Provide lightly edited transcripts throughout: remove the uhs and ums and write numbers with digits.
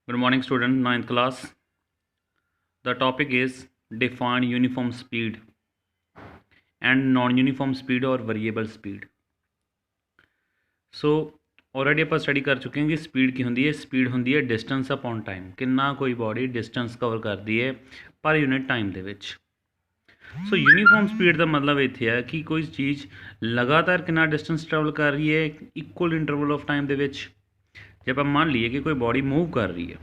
Good morning, student. Ninth class. The topic is define uniform speed and non-uniform speed or variable speed. So already ਆਪਾਂ study कर चुके हैं कि speed की होंगी है। स्पीड होंगी है डिस्टेंस अपॉन टाइम, कितना कोई बॉडी डिस्टेंस कवर करती है पर यूनिट टाइम ਦੇ ਵਿੱਚ। सो यूनीफॉर्म स्पीड का मतलब इत्थे है कि कोई चीज़ लगातार कितना डिस्टेंस ट्रैवल कर रही है इक्वल इंटरवल ऑफ टाइम ਦੇ ਵਿੱਚ। ਜੇ ਆਪਾਂ ਮੰਨ ਲਈਏ ਕਿ ਕੋਈ ਬॉडी मूव कर रही है,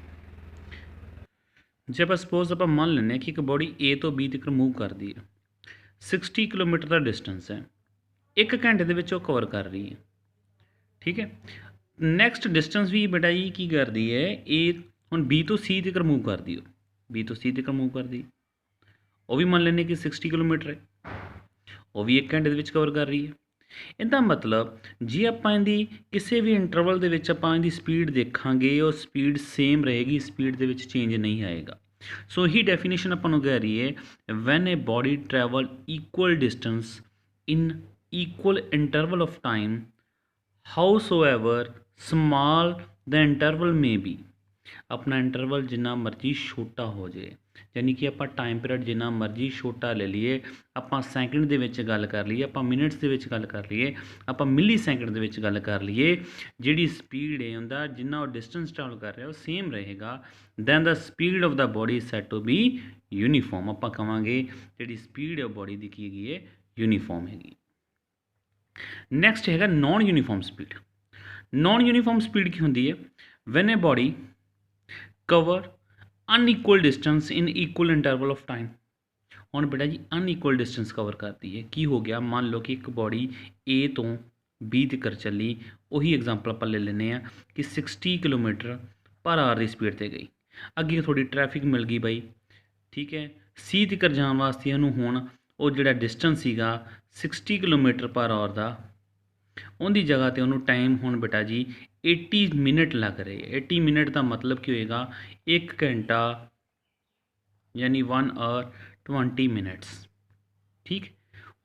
ਜੇ ਆਪਾਂ ਸਪੋਜ਼ ਆਪਾਂ ਮੰਨ ਲੈਂਦੇ ਹਾਂ ਕਿ ਇੱਕ ਬॉडी A ਤੋਂ B ਤੱਕ मूव ਕਰਦੀ ਹੈ, 60 ਕਿਲੋਮੀਟਰ ਦਾ ਡਿਸਟੈਂਸ ਹੈ, 1 ਘੰਟੇ ਦੇ ਵਿੱਚ ਉਹ ਕਵਰ ਕਰ ਰਹੀ ਹੈ। ਠੀਕ ਹੈ, ਨੈਕਸਟ ਡਿਸਟੈਂਸ ਵੀ ਬੇਟਾ ਜੀ ਕੀ ਕਰਦੀ ਹੈ, ਇਹ ਹੁਣ B ਤੋਂ C ਤੱਕ मूव ਕਰਦੀ ਹੈ, B ਤੋਂ C ਤੱਕ मूव ਕਰਦੀ, ਉਹ ਵੀ ਮੰਨ ਲੈਂਦੇ ਕਿ 60 ਕਿਲੋਮੀਟਰ ਹੈ, ਉਹ ਵੀ 1 ਘੰਟੇ ਦੇ ਵਿੱਚ ਕਵਰ ਕਰ ਰਹੀ ਹੈ। ਇਹਦਾ ਮਤਲਬ ਜੇ ਆਪਾਂ ਇਹਦੀ ਕਿਸੇ ਵੀ ਇੰਟਰਵਲ ਦੇ ਵਿੱਚ ਆਪਾਂ ਇਹਦੀ ਸਪੀਡ ਦੇਖਾਂਗੇ, ਉਹ ਸਪੀਡ ਸੇਮ ਰਹੇਗੀ, ਸਪੀਡ ਦੇ ਵਿੱਚ ਚੇਂਜ ਨਹੀਂ ਆਏਗਾ। ਸੋ ਇਹੀ ਡੈਫੀਨੇਸ਼ਨ ਆਪਾਂ ਨੂੰ ਕਹਿ ਰਹੀ ਹੈ when a body travel equal distance in equal interval of time howsoever small the interval may be. अपना इंटरवल जिन्ना मर्जी छोटा हो जाए, यानी कि आप टाइम पीरियड जिन्ना मर्जी छोटा ले लीए, आप सैकंड दे विच गल कर लीए, आप मिनट्स दे विच गल कर लीए, आप मिली सैकंड दे विच गल कर लीए, जिहड़ी स्पीड है उनका जिन्ना डिस्टेंस ट्रैवल कर रहा है वो सेम रहेगा। Then the speed of the body is said to be uniform. आप कहांगे जिहड़ी स्पीड है बॉडी की की है यूनीफॉर्म हैगी। नैक्सट है non uniform speed. Non uniform speed की होंगी है when a body cover unequal distance in equal interval of time. हुण बेटा जी अनइक्वल डिस्टेंस कवर करती है, की हो गया, मान लो कि एक बॉडी ए तो बी तक चली, उही एग्जाम्पल आप ले लेने कि 60 किलोमीटर पर आवर की स्पीड से गई, अगे थोड़ी ट्रैफिक मिल गई बई, ठीक है, सी तक जाने वास्ते हुण वो जिहड़ा डिस्टेंस सीगा 60 किलोमीटर पर आवर का, उनकी जगह तो उन्होंने टाइम हुण बेटा जी 80 मिनट लग रहे हैं। 80 मिनट का मतलब की होएगा 1 घंटा यानी 1 आवर 20 मिनट्स। ठीक,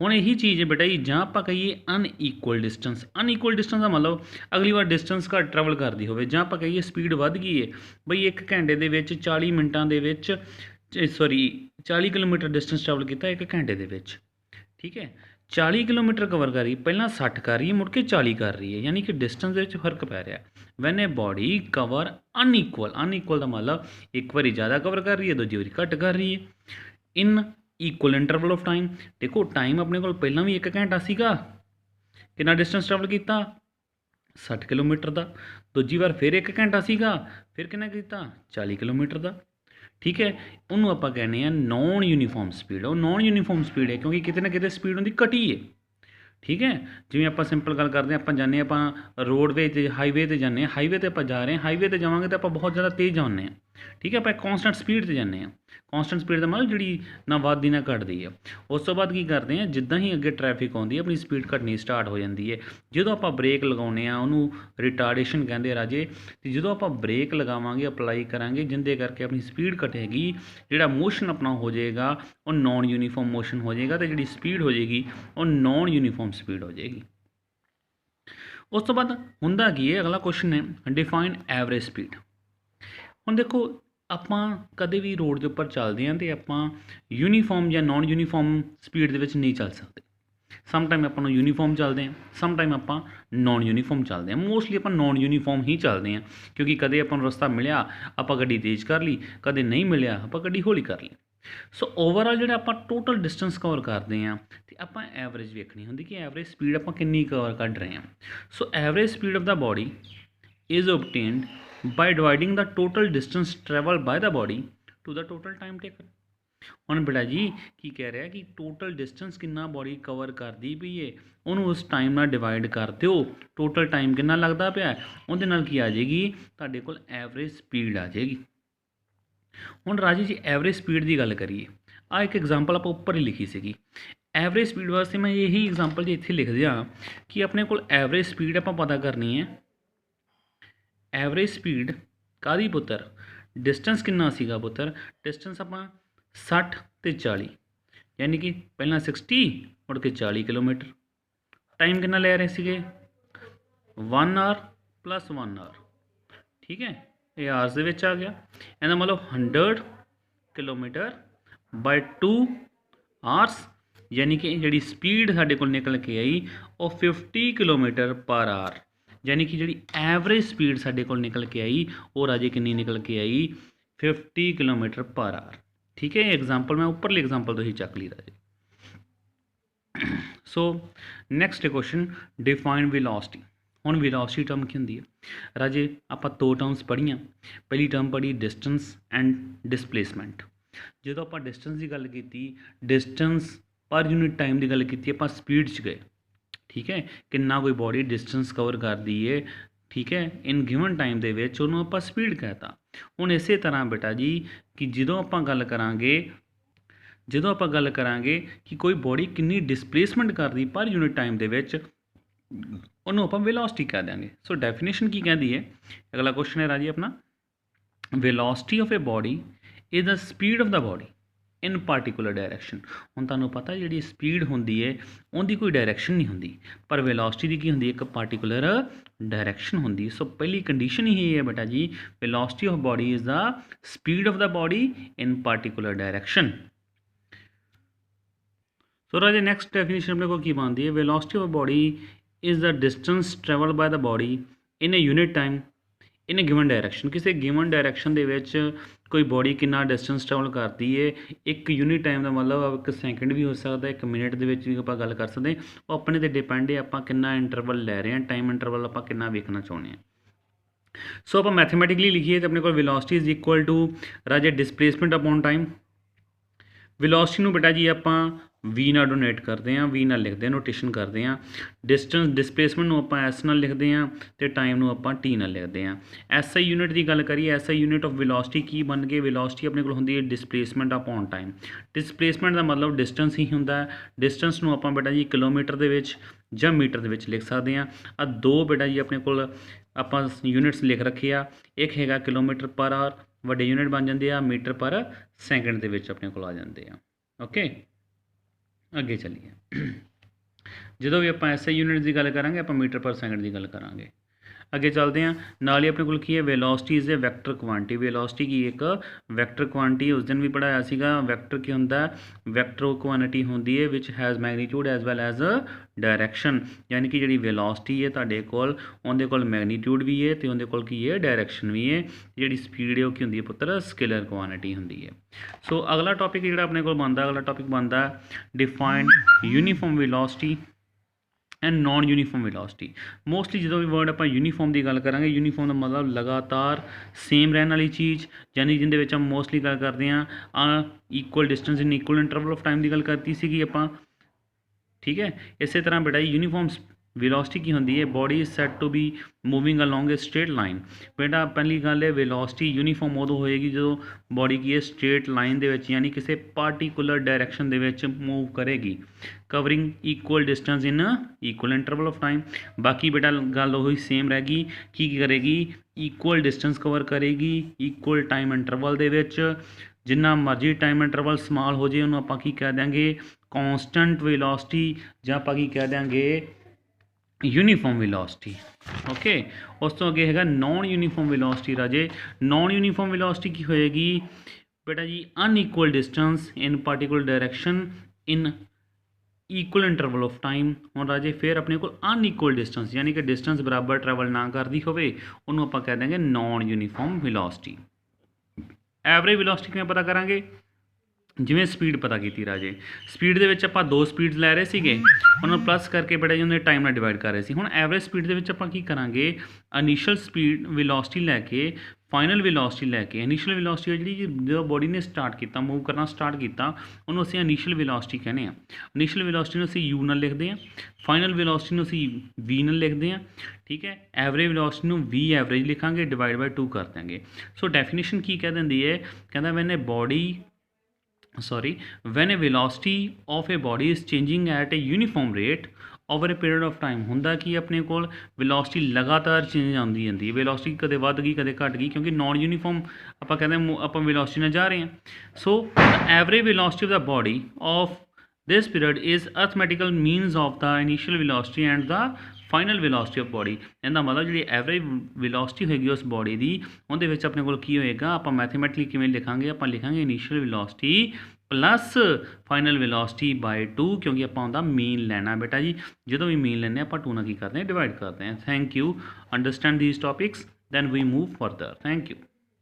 हुण यही चीज़ है बेटा जी जहाँ आप कहिए अनइक्वल डिस्टेंस। अनइक्वल डिस्टेंस का मतलब अगली बार डिस्टेंस घट ट्रैवल करती हो, जहाँ आप कहिए स्पीड वध गई है बई 1 घंटे के 40 मिनटों के सॉरी 40 किलोमीटर डिस्टेंस ट्रैवल किया 1 घंटे के। ठीक है, 40 किलोमीटर कवर कर रही है, पहला 60 कर रही है, मुड़ के 40 कर रही है, यानी कि डिस्टेंस के फर्क पै रहा है। When a body cover unequal, unequal का मतलब एक बार ज़्यादा कवर कर रही है, दूजी बारी घट कर रही है इन इक्वल इंटरवल ऑफ टाइम। देखो टाइम अपने को पहला भी 1 घंटा सीगा, कितना डिस्टेंस ट्रैवल किया 60 किलोमीटर का, दूजी बार फिर 1 घंटा सीगा, फिर कितना किया 40 किलोमीटर का। ठीक है, उन्होंने आप कहने नॉन यूनीफॉर्म स्पीड। और नॉन यूनीफॉर्म स्पीड है क्योंकि कितने ना कितने स्पीड उनकी घटी है। ठीक है, जिवें आप सिंपल गल करते हैं, आप जाने आप रोडवे ते हाईवे ते जाने, हाईवे ते आप जा रहे हैं, हाईवे ते जावांगे तो आप बहुत ज़्यादा तेज़ जाने हैं। ठीक है, आप कॉन्सटेंट स्पीड ते जाने हैं। कॉन्सटेंट स्पीड का मतलब जी ना वधदी ना घटदी है। उस तो बाद की करते हैं, जिदा ही अगे ट्रैफिक आती है अपनी स्पीड घटनी स्टार्ट हो जाती है। जो आप ब्रेक लगाने उन्होंने रिटार्डेशन कहते राजे, तो जो आप ब्रेक लगावे अपलाई करा जिंदे करके अपनी स्पीड घटेगी, जोड़ा मोशन अपना हो जाएगा वो नॉन यूनीफॉर्म मोशन हो जाएगा, तो जी स्पीड हो जाएगी वो नॉन यूनीफॉर्म स्पीड हो जाएगी। उस तो बाद हुंदा की है, अगला क्वेश्चन है डिफाइन एवरेज स्पीड। हुण देखो आप कदे भी रोड के उपर चलते हैं तो आप यूनीफॉर्म या नॉन यूनीफॉर्म स्पीड के नहीं चल सकते। सम टाइम आप यूनीफॉर्म चलते हैं, सम टाइम आप नॉन यूनीफॉर्म चलते हैं। मोस्टली आप नॉन यूनीफॉर्म ही चलते हैं क्योंकि कदे अपन रस्ता मिलया आप गड्डी तेज़ कर ली, कदे नहीं मिलया आप गड्डी हौली कर ली। सो ओवरऑल जो आप टोटल डिस्टेंस कवर करते हैं तो आप एवरेज वेखनी होंगी कि एवरेज स्पीड आप कितनी कवर कर रहे हैं। So average speed of the body is obtained by dividing the total distance traveled by the body to the total time taken। ਹੁਣ बेटा जी की कह रहा है कि टोटल डिस्टेंस कितना बॉडी कवर करती पई है उन्होंने उस टाइम नाल डिवाइड कर दो, टोटल टाइम कितना लगता पाया उहदे नाल की आ जाएगी तुहाडे कोल एवरेज स्पीड आ जाएगी। हुण राजी जी एवरेज स्पीड की गल करिए, आ एक एग्जाम्पल आप उपर ही लिखी सी। एवरेज स्पीड वास्ते मैं यही एग्जाम्पल जी इत्थे लिख दिया कि अपने कोल एवरेज स्पीड आप पता करनी है। एवरेज स्पीड कादी पुत्र, डिस्टेंस कितना सीगा पुत्र, डिस्टेंस आप 60 ते 40, यानी कि पहला 60 मुड़ के 40 किलोमीटर। टाइम कितना ले रहे थे 1 आवर प्लस 1 आवर। ठीक है, ਇਹ ਆਰਸ ਦੇ ਵਿੱਚ ਆ ਗਿਆ। ਇਹਦਾ ਮਤਲਬ 100 ਕਿਲੋਮੀਟਰ ਬਾਈ 2 ਆਰਸ, यानी कि जी स्पीड साढ़े को निकल के आई वो 50 किलोमीटर पर आवर, यानी कि जी एवरेज स्पीड साढ़े को निकल के आई वो राजे कितनी निकल के आई 50 किलोमीटर पर आवर। ठीक है, एग्जाम्पल मैं उपरली एग्जाम्पल तो ही चक ली राजे। So next question, define velocity. हुण वेलोसिटी टर्म की होंगी है राजे, आप दो टर्म्स पढ़ियाँ। पहली टर्म पढ़ी डिस्टेंस एंड डिसप्लेसमेंट। जो आप डिस्टेंस की गल की, डिस्टेंस पर यूनिट टाइम की गल की, आप स्पीड च गए। ठीक है, कितना कोई बॉडी डिस्टेंस कवर करती है। ठीक है, इन गिवन टाइम के उन्होंने आप स्पीड कहता। हुण इस तरह बेटा जी कि जो आप गल करांगे, जो आप गल करांगे कि कोई बॉडी कितनी डिसप्लेसमेंट करती पर यूनिट टाइम के उन्होंने आप वेलोसिटी कह देंगे। सो डेफिनेशन की कहती है, अगला क्वेश्चन है राजी अपना, velocity of a body is the speed of the body in particular direction. हुण तुहानूं पता जिहड़ी स्पीड होंदी है उहदी कोई डायरैक्शन नहीं होंदी, पर वेलोसिटी दी की होंदी है एक पार्टिकुलर डायरैक्शन होंदी। सो पहली कंडीशन ही है बेटा जी, velocity of body is the speed of the body in particular direction. So राजे नैक्सट डेफिनेशन अपने को की बनती है, velocity of body is the distance travelled by the body in a unit time in a given direction. किसी given direction दे विच कोई बॉडी कितना डिस्टेंस ट्रैवल करती है, एक यूनिट टाइम का मतलब एक सैकेंड भी हो सकता है, एक मिनट के भी आप गल कर सकते हैं। वो अपने ते डिपेंड है आप कितना इंटरवल लै रहे हैं, टाइम इंटरवल आप कितना वेखना चाहते हैं। सो आप मैथमेटिकली लिखिए तो अपने को वेलोसिटी इज इक्वल टू राजे डिसप्लेसमेंट अपॉन टाइम। वेलोसिटी नूं बेटा जी आप वी नाल डोनेट करते हैं, वी नाल लिखते हैं, नोटेशन करते हैं। डिस्टेंस डिसप्लेसमेंट नूं आपां एस नाल लिखते हैं तो टाइम नूं आपां टी नाल लिखते हैं। एस आई यूनिट की गल करिए, S I unit of velocity की बन गई, वेलोसिटी अपने कोल हुंदी है डिसप्लेसमेंट अपॉन टाइम। डिसप्लेसमेंट का मतलब डिस्टेंस ही हुंदा है। डिस्टेंस नूं आपां बेटा जी किलोमीटर दे विच जां मीटर दे विच लिख सकते हैं। आ दो बेटा जी अपने कोल आपां यूनिट्स लिख रखे आ, एक हैगा किलोमीटर पर आवर, वड्डे यूनिट बन जाते हैं मीटर पर सैकेंड दे विच अपने कोल आ जाते हैं। ओके, अगे चलिए, जो भी आप एस आई यूनिट की गल करांगे आप मीटर पर सैकेंड की गल करांगे। अगे चलते हैं, नाल ही अपने को की है velocity is a vector quantity. Velocity की एक वैक्टर क्वांटिटी, उस दिन भी पढ़ाया सीगा। वैक्टर की होंदा है, वैक्टर क्वांटिटी होंदी है which has magnitude as well as direction, यानी कि जी वेलोसिटी है तुहाडे कोल उहदे कोल मैगनीट्यूड भी है तो उहदे कोल की है डायरैक्शन भी है। जी स्पीड है वो की होंदी है पुत्र स्केलर क्वांटिटी होंदी है। सो अगला टॉपिक जो अपने को बनता, अगला टॉपिक बनता define uniform velocity and non uniform velocity. Mostly जो भी वर्ड आप यूनीफॉर्म की गल करांगे, यूनीफॉर्म का मतलब लगातार सेम रहने वाली चीज़, यानी जिंदे विच हम मोस्टली गल करते हैं equal distance in equal interval of time की गल करती सी आपां। ठीक है, इस तरह बेटा यूनीफॉर्म वेलोसिटी की होंदी है, body is said to be moving along a straight line. बेटा पहली गल है वेलोसिटी यूनीफॉर्म उदों होएगी जो बॉडी की है स्ट्रेट लाइन दे विच, यानी किसी पार्टिकुलर डायरैक्शन दे विच मूव करेगी, covering equal distance in equal interval of time. बाकी बेटा गल वही सेम रहेगी, की करेगी ईक्वल डिस्टेंस कवर करेगी ईक्वल टाइम इंटरवल दे विच। जिन्ना मर्जी टाइम इंटरवल स्मॉल हो जाए उन्होंने आपां की कह देंगे कॉन्सटेंट वेलोसिटी, जां आपां की कह देंगे यूनीफॉर्म वेलोसिटी। ओके, उस तो अगे है नॉन यूनीफॉर्म वेलोसिटी। राजे नॉन यूनीफॉर्म वेलोसिटी की होएगी बेटा जी unequal distance in particular direction in equal interval of time. हम राजे फिर अपने को अनईक्वल डिस्टेंस, यानी कि डिस्टेंस बराबर ट्रैवल ना करती होवे उन्होंने आपां कह देंगे non uniform velocity. Average velocity किवें पता करांगे, जिमें स्पीड पता की राजे, स्पीड के विच आपां दो स्पीड्स लै रहे थे, उन्होंने प्लस करके बेटा जी उन्हें टाइम नाल डिवाइड कर रहे थे। हुण एवरेज स्पीड के विच आपां की करांगे, इनिशियल स्पीड वेलोसिटी लैके फाइनल वेलोसिटी लैके, इनिशियल वेलोसिटी जी जो बॉडी ने स्टार्ट किया मूव करना स्टार्ट किया उन्होंने असीं इनिशियल वेलोसिटी कहने हैं। इनिशियल वेलोसिटी नूं असीं यू नाल लिखते हैं, फाइनल वेलोसिटी नूं असीं वी नाल लिखते हैं। ठीक है, एवरेज वेलोसिटी नूं वी एवरेज लिखांगे, डिवाइड बाय 2 कर देंगे। सो डेफिनेशन की कह देंदी है, कहता when a body when a velocity of a body is changing at a uniform rate over a period of time। हुंदा कि अपने को वेलोसिटी लगातार चेंज आती जाती है, वेलोसिटी कदे वध गई कदे घट गई, क्योंकि नॉन यूनीफॉर्म आप कहते हैं आप वेलोसिटी में जा रहे हैं। So the average velocity of the body of this period is arithmetical means of the initial velocity and the final velocity of body. ਇਹਦਾ ਮਤਲਬ ਜਿਹੜੀ ਐਵਰੇਜ ਵੈਲੋਸਿਟੀ ਹੋਏਗੀ ਉਸ ਬੋਡੀ ਦੀ, ਉਹਦੇ ਵਿੱਚ ਆਪਣੇ ਕੋਲ ਕੀ ਹੋਏਗਾ, ਆਪਾਂ ਮੈਥਮੈਟਿਕਲੀ ਕਿਵੇਂ ਲਿਖਾਂਗੇ, ਆਪਾਂ ਲਿਖਾਂਗੇ initial velocity plus final velocity bye 2, क्योंकि आप ਉਹਦਾ मीन ਲੈਣਾ बेटा जी। ਜਦੋਂ भी मीन ਲੈਂਦੇ ਆਪਾਂ 2 ਨਾਲ ਕੀ ਕਰਦੇ हैं, डिवाइड करते हैं। Thank you. Understand these topics, then we move further। Thank you.